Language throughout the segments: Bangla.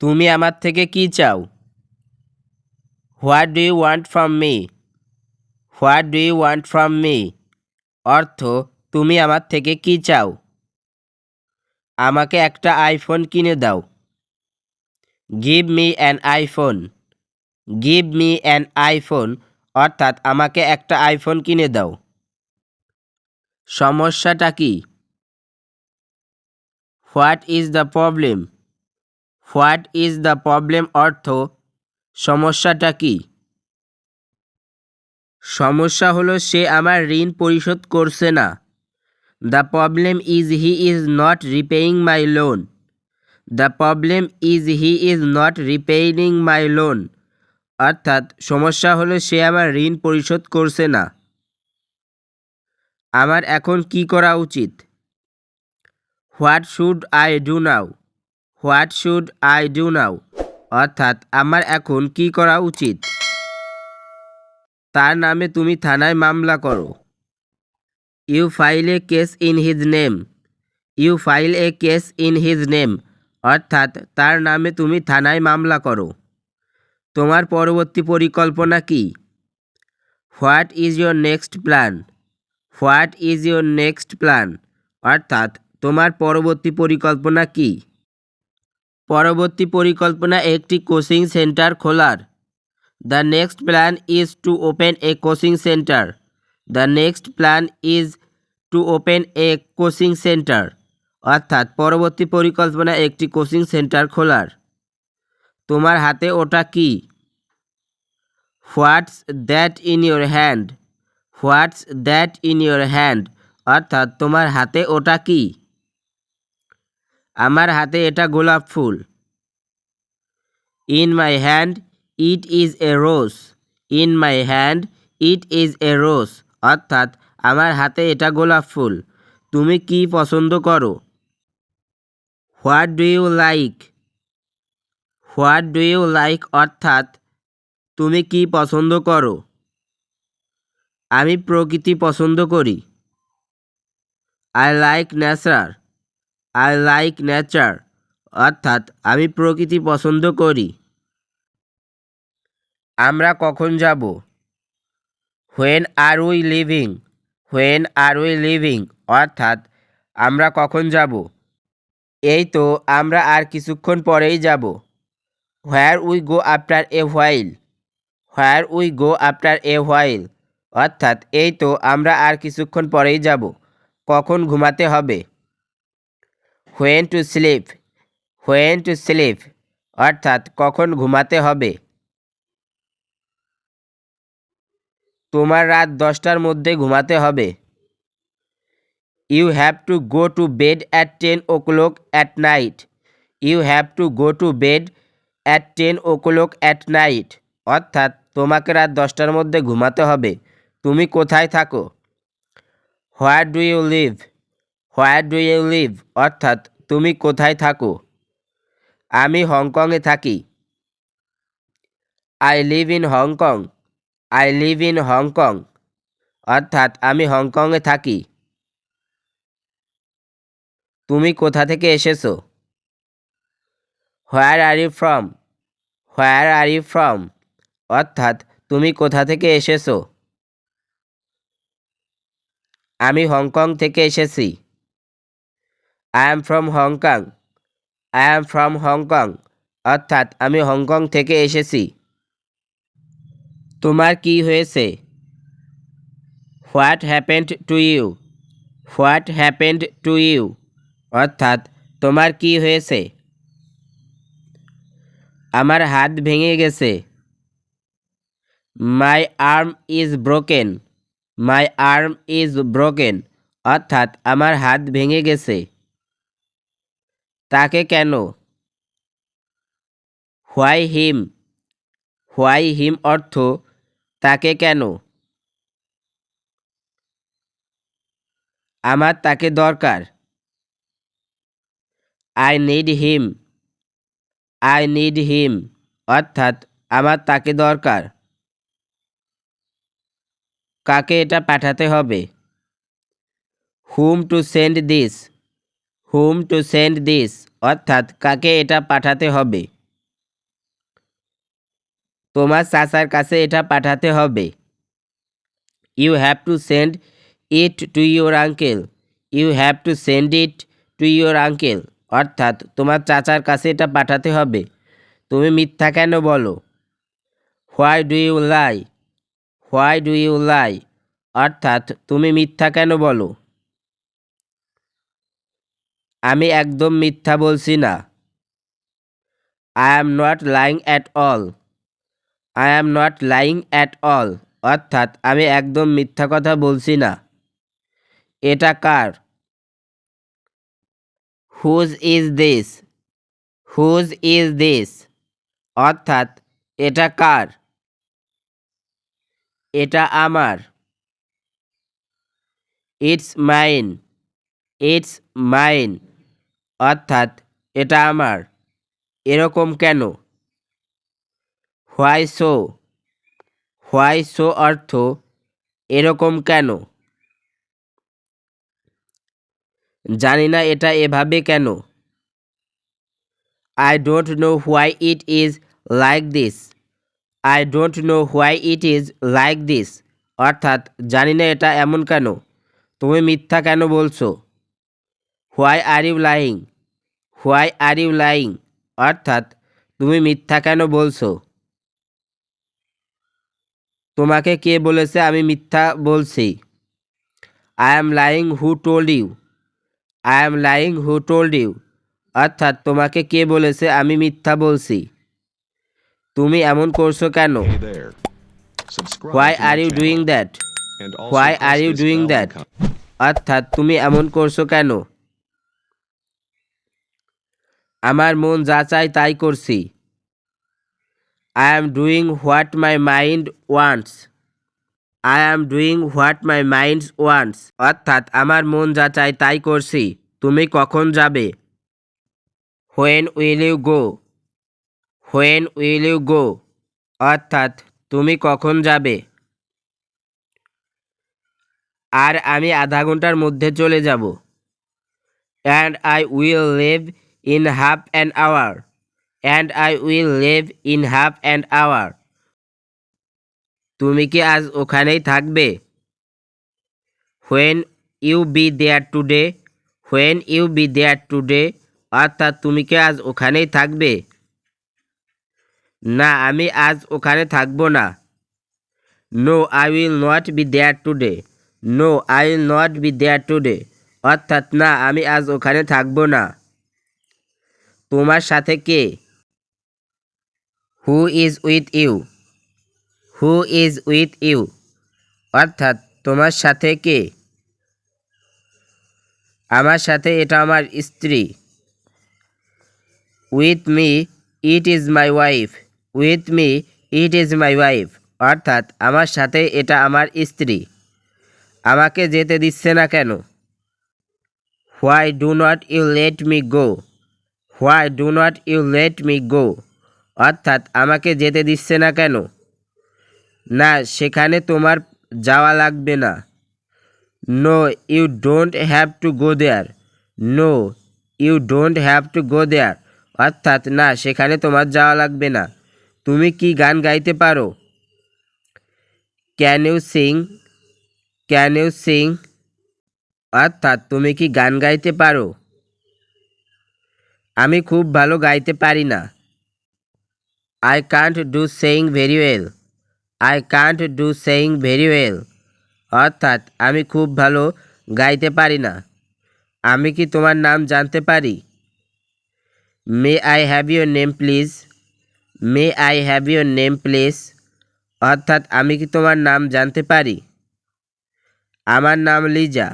তুমি আমার থেকে কি চাও? What do you want from me? What do you want from me? অর্থ তুমি আমার থেকে কি চাও? আমাকে একটা আইফোন কিনে দাও। Give me an iPhone. Give me an iPhone অর্থাৎ আমাকে একটা আইফোন কিনে দাও। সমস্যাটা কি? What is the problem? What is the problem অর্থ সমস্যাটা কি? সমস্যা হলো সে আমার ঋণ পরিশোধ করছে না। The problem is he is not repaying my loan. The problem is he is not repaying my loan অর্থাৎ সমস্যা হলো সে আমার ঋণ পরিশোধ করছে না। আমার এখন কি করা উচিত? What should I do now? What should I do now অর্থাৎ আমার এখন কি করা উচিত? তার নামে তুমি থানায় মামলা করো। You file a case in his name. You file a case in his name অর্থাৎ তার নামে তুমি থানায় মামলা করো। তোমার পরবর্তী পরিকল্পনা কি? What is your next plan? What is your next plan অর্থাৎ তোমার পরবর্তী পরিকল্পনা কি? পরবর্তী পরিকল্পনা একটি কোচিং সেন্টার খোলার। The next plan is to open A coaching centre. The next plan is to open A coaching centre অর্থাৎ পরবর্তী পরিকল্পনা একটি কোচিং সেন্টার খোলার। তোমার হাতে ওটা কি? What's that in your hand? What's that in your hand অর্থাৎ তোমার হাতে ওটা কি? আমার হাতে এটা গোলাপ ফুল। In my hand it is a rose. In my hand it is a rose অর্থাৎ আমার হাতে এটা গোলাপ ফুল। তুমি কি পছন্দ করো? What do you like? What do you like অর্থাৎ তুমি কি পছন্দ করো? আমি প্রকৃতি পছন্দ করি। I like nature. I like nature অর্থাৎ আমি প্রকৃতি পছন্দ করি। আমরা কখন যাব? When are we leaving? When are we leaving অর্থাৎ আমরা কখন যাব? এই তো আমরা আর কিছুক্ষণ পরেই যাব। Where we go after a while? Where we go after a while অর্থাৎ এই তো আমরা আর কিছুক্ষণ পরেই যাব। কখন ঘুমাতে হবে? When to sleep? When to sleep অর্থাৎ কখন ঘুমাতে হবে। তোমার রাত 10টার মধ্যে ঘুমাতে হবে। You have to go to bed at 10 o'clock at night. You have to go to bed at 10 o'clock at night অর্থাৎ তোমাকে রাত 10টার মধ্যে ঘুমাতে হবে। তুমি কোথায় থাকো? Where do you live? Where do you live অর্থাৎ তুমি কোথায় থাকো? আমি হংকংয়ে থাকি। I live in Hong Kong. I live in Hong Kong অর্থাৎ আমি হংকংয়ে থাকি। তুমি কোথা থেকে এসেছো? Where are you from? Where are you from অর্থাৎ তুমি কোথা থেকে এসেছো? আমি হংকং থেকে এসেছি। I am from Hong Kong. I am from Hong Kong অর্থাৎ আমি হংকং থেকে এসেছি। তোমার কি হয়েছে? What happened to you? What happened to you অর্থাৎ তোমার কি হয়েছে? আমার হাত ভেঙে গেছে। My arm is broken. My arm is broken অর্থাৎ আমার হাত ভেঙে গেছে। তাকে কেন? Why him? হোয়াই হিম অর্থ তাকে কেন? আমার তাকে দরকার। I need him. I need him অর্থাৎ আমার তাকে দরকার। কাকে এটা পাঠাতে হবে? Whom to send this? Whom to send this অর্থাৎ কাকে এটা পাঠাতে হবে। তোমার চাচার কাছে এটা পাঠাতে হবে। You have to send it to your uncle. You have to send it to your uncle, অর্থাৎ তোমার চাচার কাছে এটা পাঠাতে হবে। তুমি মিথ্যা কেন বলো? Why do you lie. Why do you lie, অর্থাৎ তুমি মিথ্যা কেন বলো? আমি একদম মিথ্যা বলছি না। I am not lying at all. I am not lying at all, অর্থাৎ আমি একদম মিথ্যা কথা বলছি না। এটা কার? Whose is this. Whose is this, অর্থাৎ এটা কার? এটা আমার। It's mine. ইটস মাইন, অর্থাৎ এটা আমার। এরকম কেন? Why so. হোয়াই সো অর্থ এরকম কেন? জানি না এটা এভাবে কেন। I don't know why it is like this. I don't know why it is like this, অর্থাৎ জানি না এটা এমন কেন। তুমি মিথ্যা কেন বলছো? Why are you lying. Why are you lying, অর্থাৎ তুমি মিথ্যা কেন বলছো? তোমাকে কে বলেছে আমি মিথ্যা বলছি? I am lying who told you. I am lying who told you, অর্থাৎ তোমাকে কে বলেছে আমি মিথ্যা বলছি? তুমি এমন করছো কেন? Hey there. Subscribe why to are my you doing channel that. and also why are press you this doing bell that, icon. অর্থাৎ তুমি এমন করছো কেন? আমার মন যা চায় তাই করছি। I am doing what my mind wants. I am doing what my mind wants, অর্থাৎ আমার মন যা চায় তাই করছি। তুমি কখন যাবে? When will you go. When will you go, অর্থাৎ তুমি কখন যাবে? আর আমি আধা ঘন্টার মধ্যে চলে যাব। And I will leave in half an hour. And I will leave in half an hour, তুমি কি আজ ওখানেই থাকবে? When you be there today. When you be there today, অর্থাৎ তুমি কি আজ ওখানেই থাকবে? না, আমি আজ ওখানে থাকবো না। No I will not be there today. No I will not be there today, অর্থাৎ না, আমি আজ ওখানে থাকবো না। তোমার সাথে কে? Who is with you. Who is with you, অর্থাৎ তোমার সাথে কে? আমার সাথে এটা আমার স্ত্রী। With me it is my wife. With me it is my wife, অর্থাৎ আমার সাথে এটা আমার স্ত্রী। আমাকে যেতে দিচ্ছে না কেন? Why do not you let me go. Why do not you let me go, অর্থাৎ আমাকে যেতে দিচ্ছে না কেন? না, সেখানে তোমার যাওয়া লাগবে না। No you don't have to go there. No you don't have to go there, অর্থাৎ না, সেখানে তোমার যাওয়া লাগবে না। তুমি কি গান গাইতে পারো? Can you sing. Can you sing, অর্থাৎ তুমি কি গান গাইতে পারো? আমি খুব ভালো গাইতে পারি না। I can't do saying very well. I can't do saying very well, অর্থাৎ আমি খুব ভালো গাইতে পারি না। আমি কি তোমার নাম জানতে পারি? May I have your name please. May I have your name please, অর্থাৎ আমি কি তোমার নাম জানতে পারি? আমার নাম Liza.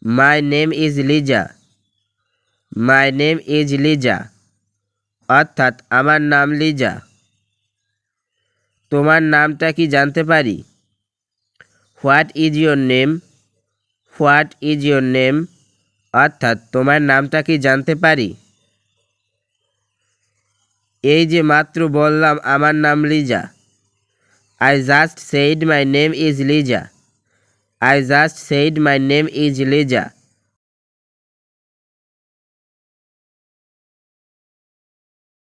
My name is Liza. My name is Liza, অর্থাৎ আমার নাম লিজা। তোমার নামটা কি জানতে পারি? What is your name. What is your name, অর্থাৎ তোমার নামটা কি জানতে পারি? এই যে মাত্র বললাম আমার নাম Liza. I just said my name is Liza. I just said my name is Liza,